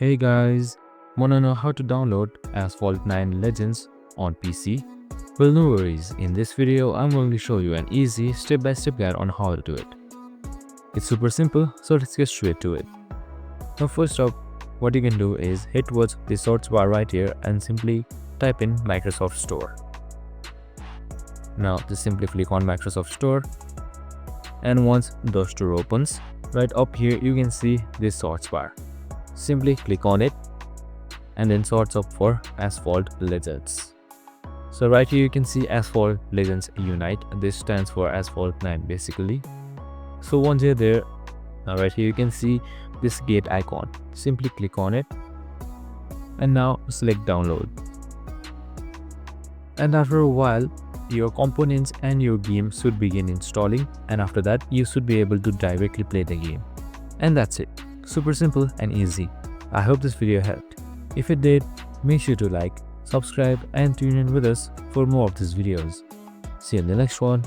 Hey guys, wanna know how to download Asphalt 9 Legends on PC? Well, no worries, in this video I'm going to show you an easy step-by-step guide on how to do it. It's super simple, so let's get straight to it. Now first up, what you can do is hit towards the search bar right here and simply type in Microsoft Store. Now just simply click on Microsoft Store, and once the store opens, right up here you can see this search bar. Simply click on it and then search up for Asphalt Legends. So right here you can see Asphalt Legends Unite. This stands for Asphalt 9 basically. So once you're there, now right here you can see this gate icon. Simply click on it and now select download. And after a while, your components and your game should begin installing, and after that you should be able to directly play the game. And that's it. Super simple and easy. I hope this video helped. If it did, make sure to like, subscribe and tune in with us for more of these videos. See you in the next one.